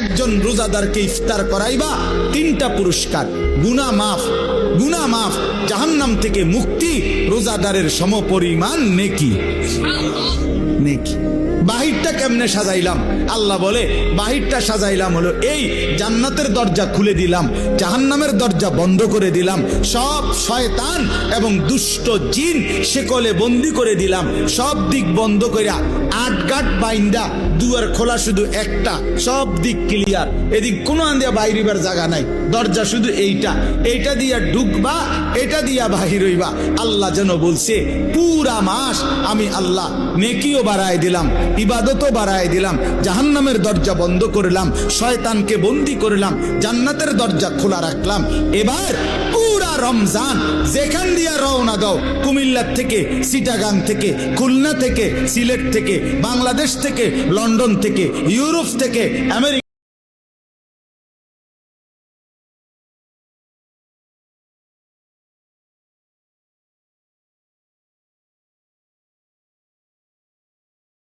একজন রোজাদারকে ইফতার করাইবা, 3টা পুরস্কার, গুনাহ মাফ, জাহান্নাম থেকে মুক্তি, রোজাদারের সমপরিমাণ নেকি। বাহিরটা কেমনে সাজাইলাম? আল্লাহ বলে বাহিরটা সাজাইলাম হলো এই, জান্নাতের দরজা খুলে দিলাম, জাহান্নামের দরজা বন্ধ করে দিলাম, সব শয়তান এবং দুষ্ট জিন শেকলে বন্দি করে দিলাম, সব দিক বন্ধ কইরা 8 গাট বাইন্দা, দুয়ার খোলা শুধু একটা, সব দিক ক্লিয়ার, এদিক কোনো আন্দিয়া বাইরিবার জায়গা নাই, দরজা শুধু এইটা দিয়া ঢুকবা, এটা দিয়া বাহির হইবা। আল্লাহ যেন বলছে পুরা মাস আমি আল্লাহ নেকিও বাড়ায় দিলাম, ইবাদতও বাড়ায় দিলাম, জাহান্নামের দরজা বন্ধ করলাম, শয়তানকে বন্দি করলাম, জান্নাতের দরজা খোলা রাখলাম। এবার পুরা রমজান যেখান দিয়া রওনা দাও, কুমিল্লা থেকে, চিটাগাং থেকে, খুলনা থেকে, সিলেট থেকে, বাংলাদেশ থেকে, লন্ডন থেকে, ইউরোপ থেকে, আমেরিকা